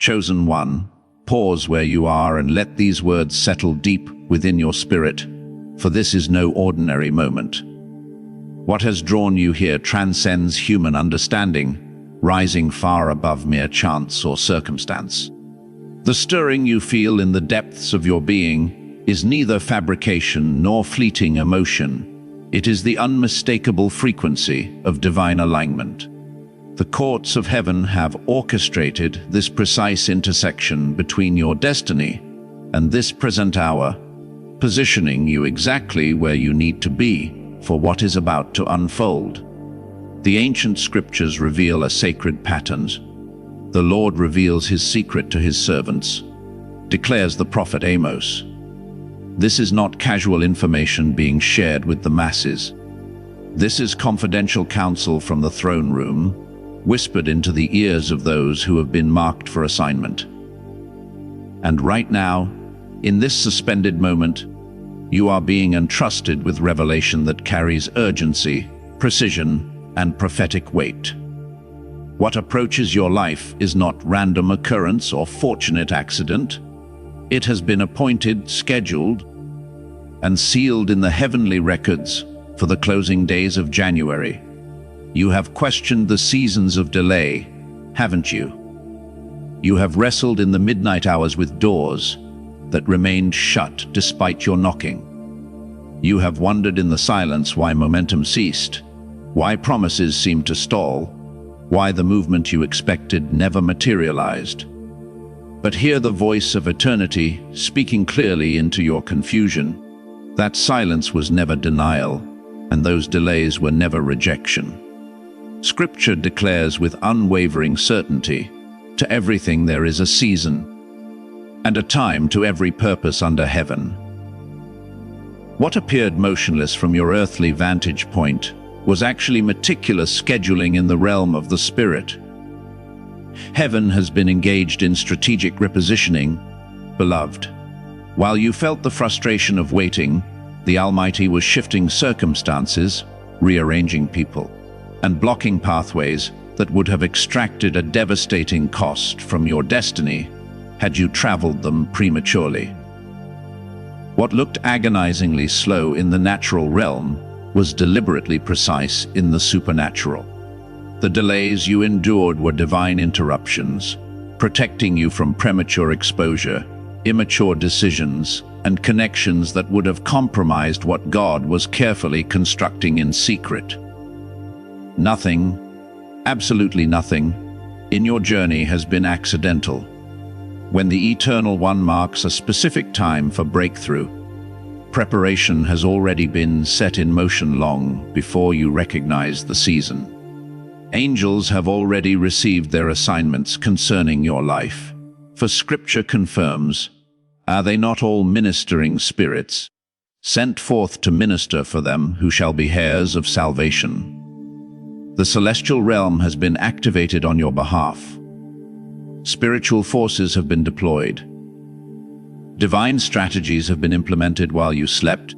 Chosen one, pause where you are and let these words settle deep within your spirit, for this is no ordinary moment. What has drawn you here transcends human understanding, rising far above mere chance or circumstance. The stirring you feel in the depths of your being is neither fabrication nor fleeting emotion. It is the unmistakable frequency of divine alignment. The courts of heaven have orchestrated this precise intersection between your destiny and this present hour, positioning you exactly where you need to be for what is about to unfold. The ancient scriptures reveal a sacred pattern. The Lord reveals his secret to his servants, declares the prophet Amos. This is not casual information being shared with the masses. This is confidential counsel from the throne room, whispered into the ears of those who have been marked for assignment. And right now, in this suspended moment, you are being entrusted with revelation that carries urgency, precision, and prophetic weight. What approaches your life is not random occurrence or fortunate accident. It has been appointed, scheduled, and sealed in the heavenly records for the closing days of January. You have questioned the seasons of delay, haven't you? You have wrestled in the midnight hours with doors that remained shut despite your knocking. You have wondered in the silence why momentum ceased, why promises seemed to stall, why the movement you expected never materialized. But hear the voice of eternity speaking clearly into your confusion. That silence was never denial, and those delays were never rejection. Scripture declares with unwavering certainty, to everything there is a season, and a time to every purpose under heaven. What appeared motionless from your earthly vantage point was actually meticulous scheduling in the realm of the Spirit. Heaven has been engaged in strategic repositioning, beloved. While you felt the frustration of waiting, the Almighty was shifting circumstances, rearranging people, and blocking pathways that would have extracted a devastating cost from your destiny had you traveled them prematurely. What looked agonizingly slow in the natural realm was deliberately precise in the supernatural. The delays you endured were divine interruptions, protecting you from premature exposure, immature decisions, and connections that would have compromised what God was carefully constructing in secret. Nothing, absolutely nothing, in your journey has been accidental. When the Eternal One marks a specific time for breakthrough, preparation has already been set in motion long before you recognize the season. Angels have already received their assignments concerning your life, for Scripture confirms, are they not all ministering spirits, sent forth to minister for them who shall be heirs of salvation? The celestial realm has been activated on your behalf. Spiritual forces have been deployed. Divine strategies have been implemented while you slept,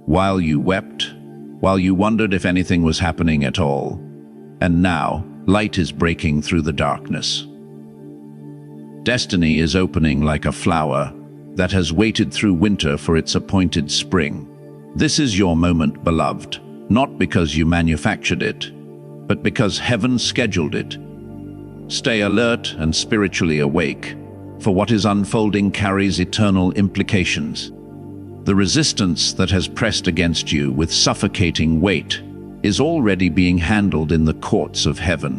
while you wept, while you wondered if anything was happening at all. And now, light is breaking through the darkness. Destiny is opening like a flower that has waited through winter for its appointed spring. This is your moment, beloved, not because you manufactured it, but because heaven scheduled it. Stay alert and spiritually awake, for what is unfolding carries eternal implications. The resistance that has pressed against you with suffocating weight is already being handled in the courts of heaven.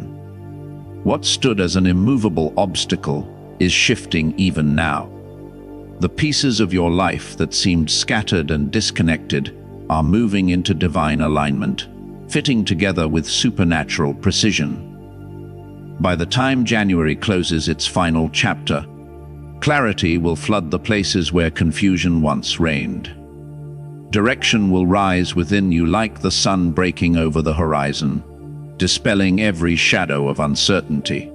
What stood as an immovable obstacle is shifting even now. The pieces of your life that seemed scattered and disconnected are moving into divine alignment, fitting together with supernatural precision. By the time January closes its final chapter, clarity will flood the places where confusion once reigned. Direction will rise within you like the sun breaking over the horizon, dispelling every shadow of uncertainty.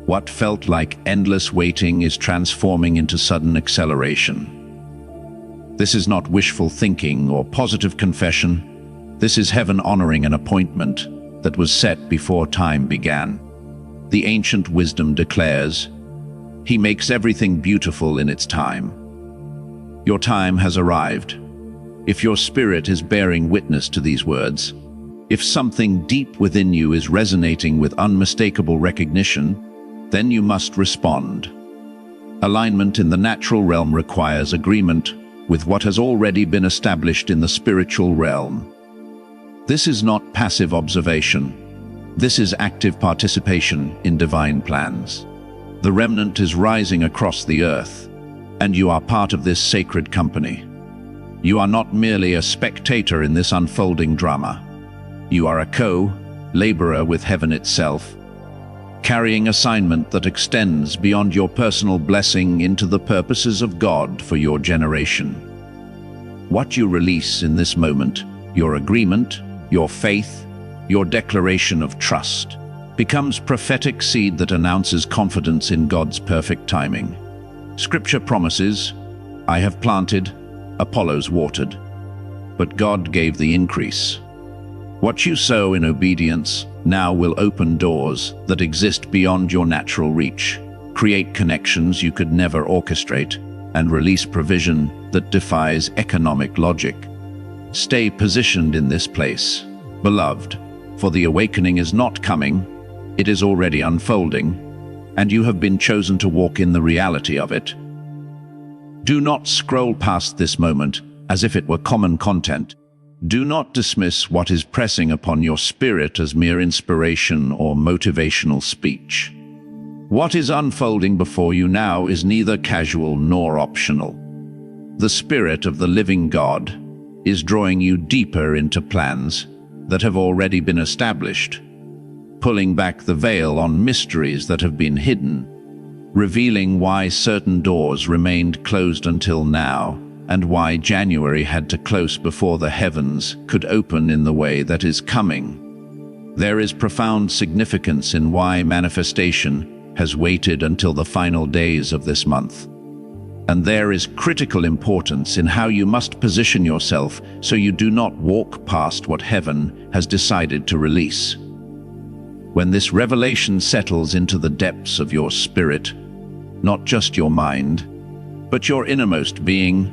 What felt like endless waiting is transforming into sudden acceleration. This is not wishful thinking or positive confession. This is heaven honoring an appointment that was set before time began. The ancient wisdom declares, He makes everything beautiful in its time. Your time has arrived. If your spirit is bearing witness to these words, if something deep within you is resonating with unmistakable recognition, then you must respond. Alignment in the natural realm requires agreement with what has already been established in the spiritual realm. This is not passive observation. This is active participation in divine plans. The remnant is rising across the earth, and you are part of this sacred company. You are not merely a spectator in this unfolding drama. You are a co-laborer with heaven itself, carrying assignment that extends beyond your personal blessing into the purposes of God for your generation. What you release in this moment, your agreement, your faith, your declaration of trust, becomes prophetic seed that announces confidence in God's perfect timing. Scripture promises, "I have planted, Apollos watered, but God gave the increase." What you sow in obedience now will open doors that exist beyond your natural reach, create connections you could never orchestrate, and release provision that defies economic logic. Stay positioned in this place, beloved, for the awakening is not coming, it is already unfolding, and you have been chosen to walk in the reality of it. Do not scroll past this moment as if it were common content. Do not dismiss what is pressing upon your spirit as mere inspiration or motivational speech. What is unfolding before you now is neither casual nor optional. The Spirit of the living God is drawing you deeper into plans that have already been established, pulling back the veil on mysteries that have been hidden, revealing why certain doors remained closed until now, and why January had to close before the heavens could open in the way that is coming. There is profound significance in why manifestation has waited until the final days of this month. And there is critical importance in how you must position yourself so you do not walk past what heaven has decided to release. When this revelation settles into the depths of your spirit, not just your mind, but your innermost being,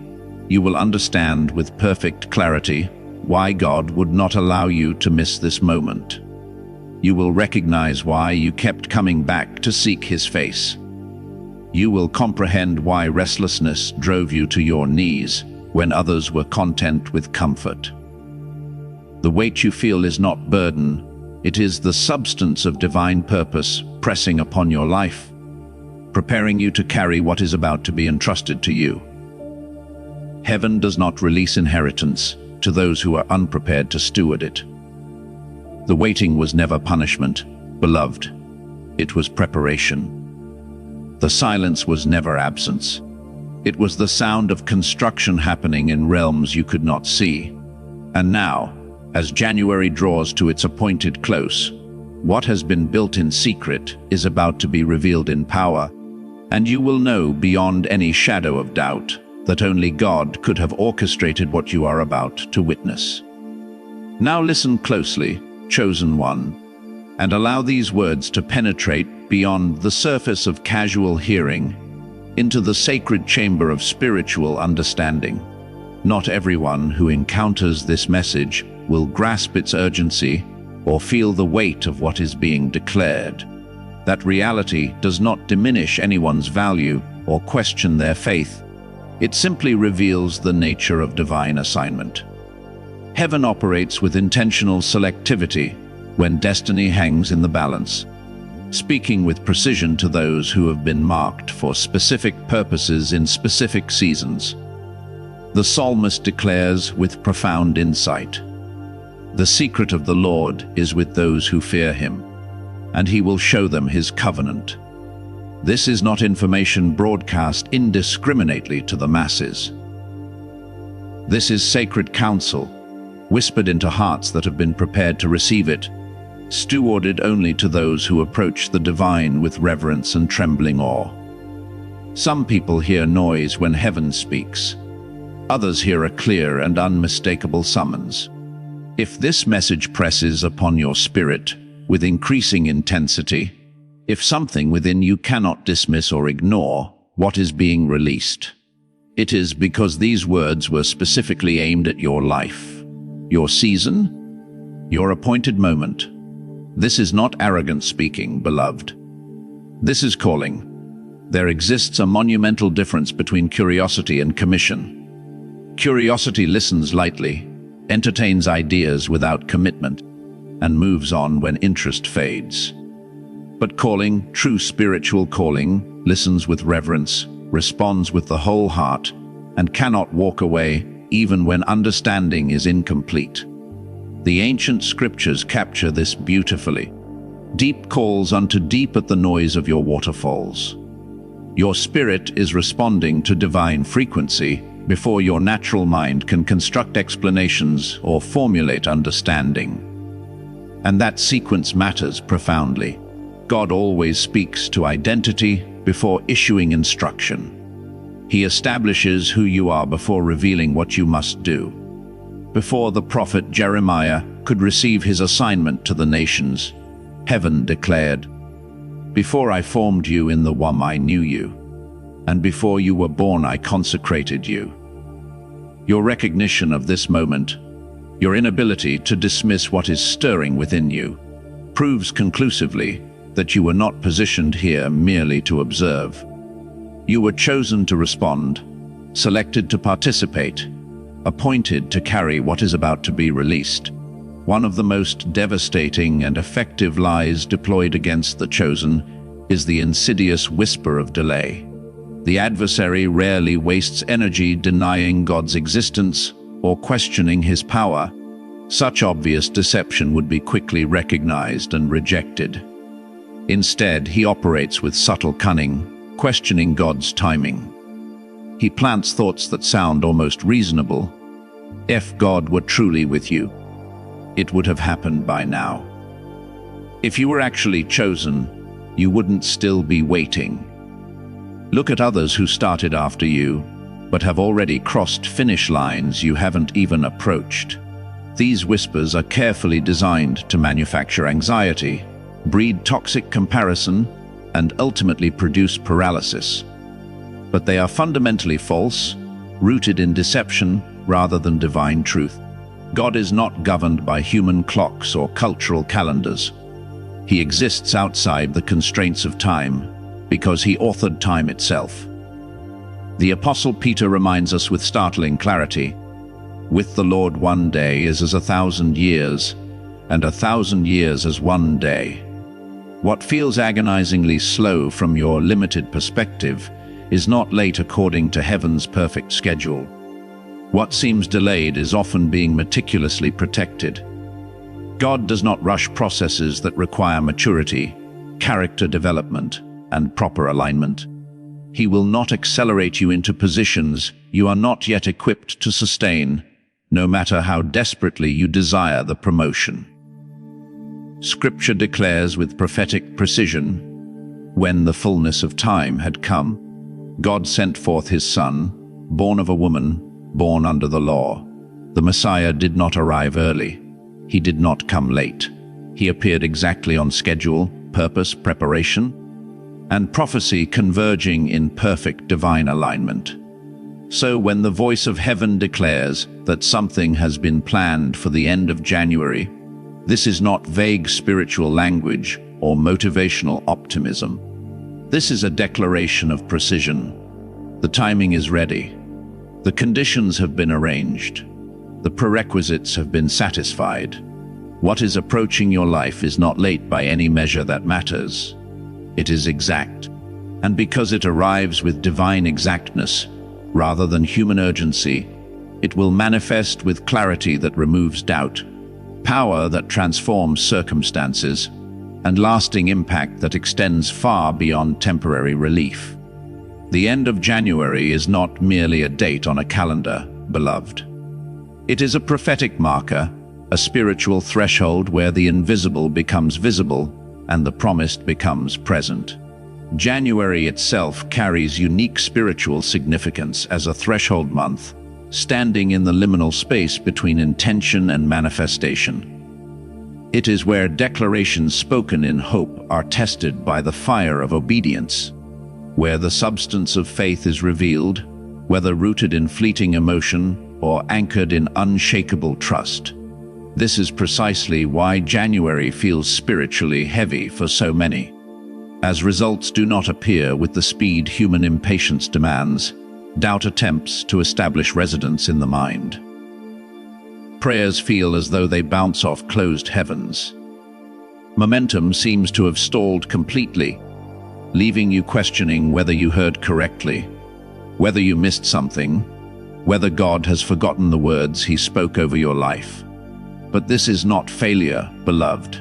you will understand with perfect clarity why God would not allow you to miss this moment. You will recognize why you kept coming back to seek His face. You will comprehend why restlessness drove you to your knees when others were content with comfort. The weight you feel is not burden, it is the substance of divine purpose pressing upon your life, preparing you to carry what is about to be entrusted to you. Heaven does not release inheritance to those who are unprepared to steward it. The waiting was never punishment, beloved. It was preparation. The silence was never absence. It was the sound of construction happening in realms you could not see. And now, as January draws to its appointed close, what has been built in secret is about to be revealed in power, and you will know beyond any shadow of doubt that only God could have orchestrated what you are about to witness. Now listen closely, chosen one, and allow these words to penetrate beyond the surface of casual hearing into the sacred chamber of spiritual understanding. Not everyone who encounters this message will grasp its urgency or feel the weight of what is being declared. That reality does not diminish anyone's value or question their faith. It simply reveals the nature of divine assignment. Heaven operates with intentional selectivity when destiny hangs in the balance, speaking with precision to those who have been marked for specific purposes in specific seasons. The psalmist declares with profound insight, "The secret of the Lord is with those who fear Him, and He will show them His covenant." This is not information broadcast indiscriminately to the masses. This is sacred counsel, whispered into hearts that have been prepared to receive it, stewarded only to those who approach the divine with reverence and trembling awe. Some people hear noise when heaven speaks. Others hear a clear and unmistakable summons. If this message presses upon your spirit with increasing intensity, If something within you cannot dismiss or ignore what is being released, it is because these words were specifically aimed at your life, your season, your appointed moment. This is not arrogant speaking, beloved. This is calling. There exists a monumental difference between curiosity and commission. Curiosity listens lightly, entertains ideas without commitment, and moves on when interest fades. But calling, true spiritual calling, listens with reverence, responds with the whole heart, and cannot walk away even when understanding is incomplete. The ancient scriptures capture this beautifully. Deep calls unto deep at the noise of your waterfalls. Your spirit is responding to divine frequency before your natural mind can construct explanations or formulate understanding. And that sequence matters profoundly. God always speaks to identity before issuing instruction. He establishes who you are before revealing what you must do. Before the prophet Jeremiah could receive his assignment to the nations, heaven declared, "Before I formed you in the womb I knew you, and before you were born I consecrated you." Your recognition of this moment, your inability to dismiss what is stirring within you, proves conclusively that you were not positioned here merely to observe. You were chosen to respond, selected to participate, appointed to carry what is about to be released. One of the most devastating and effective lies deployed against the chosen is the insidious whisper of delay. The adversary rarely wastes energy denying God's existence or questioning his power. Such obvious deception would be quickly recognized and rejected. Instead, he operates with subtle cunning, questioning God's timing. He plants thoughts that sound almost reasonable. If God were truly with you, it would have happened by now. If you were actually chosen, you wouldn't still be waiting. Look at others who started after you, but have already crossed finish lines you haven't even approached. These whispers are carefully designed to manufacture anxiety, breed toxic comparison, and ultimately produce paralysis. But they are fundamentally false, rooted in deception rather than divine truth. God is not governed by human clocks or cultural calendars. He exists outside the constraints of time because he authored time itself. The Apostle Peter reminds us with startling clarity, "With the Lord 1 day is as 1,000 years, and 1,000 years as 1 day." What feels agonizingly slow from your limited perspective is not late according to heaven's perfect schedule. What seems delayed is often being meticulously protected. God does not rush processes that require maturity, character development, and proper alignment. He will not accelerate you into positions you are not yet equipped to sustain, no matter how desperately you desire the promotion. Scripture declares with prophetic precision, when the fullness of time had come, God sent forth his Son, born of a woman, born under the law. The Messiah did not arrive early. He did not come late. He appeared exactly on schedule, purpose, preparation, and prophecy converging in perfect divine alignment. So when the voice of heaven declares that something has been planned for the end of January, this is not vague spiritual language or motivational optimism. This is a declaration of precision. The timing is ready. The conditions have been arranged. The prerequisites have been satisfied. What is approaching your life is not late by any measure that matters. It is exact. And because it arrives with divine exactness, rather than human urgency, it will manifest with clarity that removes doubt, power that transforms circumstances, and lasting impact that extends far beyond temporary relief. The end of January is not merely a date on a calendar, beloved. It is a prophetic marker, a spiritual threshold where the invisible becomes visible and the promised becomes present. January itself carries unique spiritual significance as a threshold month, standing in the liminal space between intention and manifestation. It is where declarations spoken in hope are tested by the fire of obedience, where the substance of faith is revealed, whether rooted in fleeting emotion or anchored in unshakable trust. This is precisely why January feels spiritually heavy for so many. As results do not appear with the speed human impatience demands, doubt attempts to establish residence in the mind. Prayers feel as though they bounce off closed heavens. Momentum seems to have stalled completely, leaving you questioning whether you heard correctly, whether you missed something, whether God has forgotten the words He spoke over your life. But this is not failure, beloved.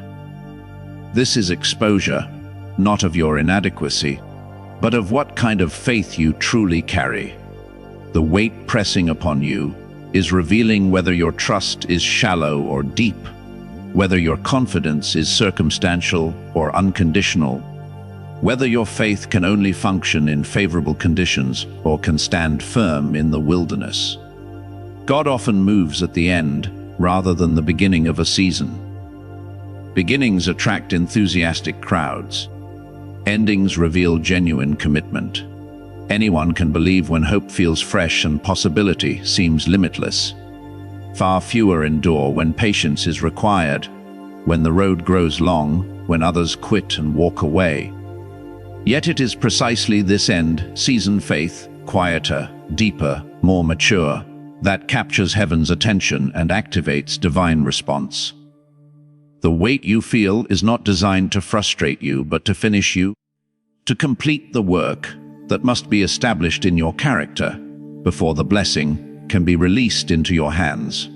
This is exposure, not of your inadequacy, but of what kind of faith you truly carry. The weight pressing upon you is revealing whether your trust is shallow or deep, whether your confidence is circumstantial or unconditional, whether your faith can only function in favorable conditions or can stand firm in the wilderness. God often moves at the end rather than the beginning of a season. Beginnings attract enthusiastic crowds. Endings reveal genuine commitment. Anyone can believe when hope feels fresh and possibility seems limitless. Far fewer endure when patience is required, when the road grows long, when others quit and walk away. Yet it is precisely this end-season faith, quieter, deeper, more mature, that captures heaven's attention and activates divine response. The weight you feel is not designed to frustrate you, but to finish you, to complete the work that must be established in your character before the blessing can be released into your hands.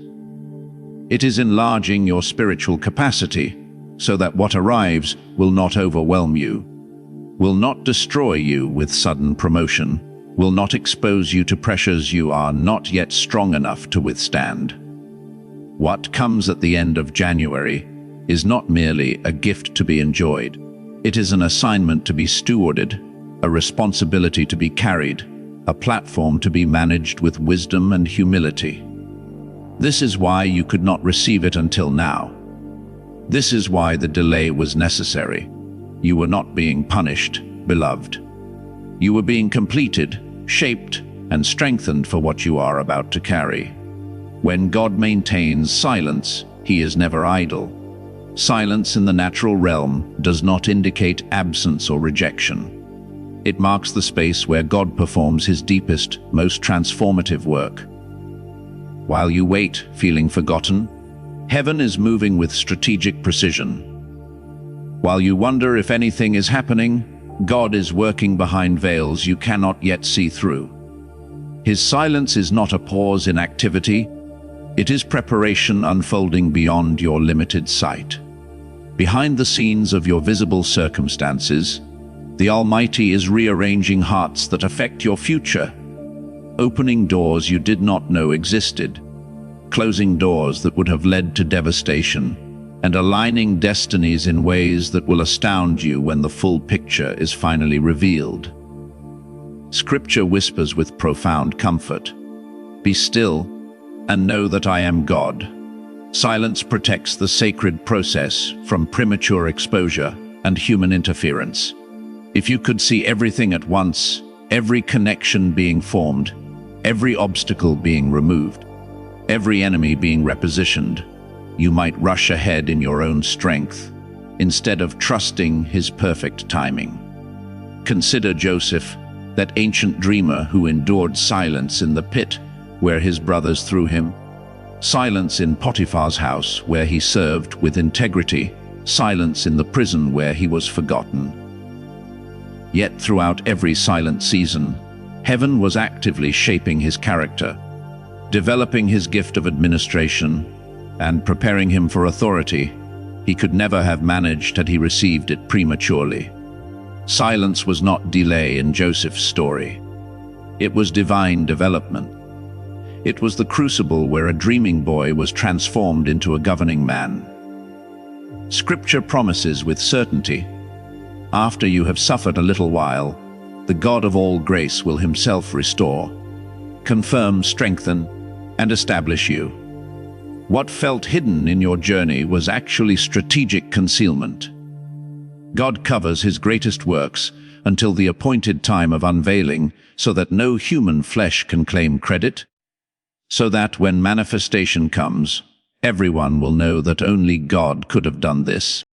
It is enlarging your spiritual capacity so that what arrives will not overwhelm you, will not destroy you with sudden promotion, will not expose you to pressures you are not yet strong enough to withstand. What comes at the end of January is not merely a gift to be enjoyed. It is an assignment to be stewarded, a responsibility to be carried, a platform to be managed with wisdom and humility. This is why you could not receive it until now. This is why the delay was necessary. You were not being punished, beloved. You were being completed, shaped, and strengthened for what you are about to carry. When God maintains silence, He is never idle. Silence in the natural realm does not indicate absence or rejection. It marks the space where God performs His deepest, most transformative work. While you wait, feeling forgotten, heaven is moving with strategic precision. While you wonder if anything is happening, God is working behind veils you cannot yet see through. His silence is not a pause in activity, it is preparation unfolding beyond your limited sight. Behind the scenes of your visible circumstances, the Almighty is rearranging hearts that affect your future, opening doors you did not know existed, closing doors that would have led to devastation, and aligning destinies in ways that will astound you when the full picture is finally revealed. Scripture whispers with profound comfort, "Be still and know that I am God." Silence protects the sacred process from premature exposure and human interference. If you could see everything at once, every connection being formed, every obstacle being removed, every enemy being repositioned, you might rush ahead in your own strength, instead of trusting His perfect timing. Consider Joseph, that ancient dreamer who endured silence in the pit where his brothers threw him, silence in Potiphar's house where he served with integrity, silence in the prison where he was forgotten. Yet throughout every silent season, heaven was actively shaping his character, developing his gift of administration, and preparing him for authority he could never have managed had he received it prematurely. Silence was not delay in Joseph's story. It was divine development. It was the crucible where a dreaming boy was transformed into a governing man. Scripture promises with certainty, after you have suffered a little while, the God of all grace will Himself restore, confirm, strengthen, and establish you. What felt hidden in your journey was actually strategic concealment. God covers his greatest works until the appointed time of unveiling, so that no human flesh can claim credit, so that when manifestation comes, everyone will know that only God could have done this.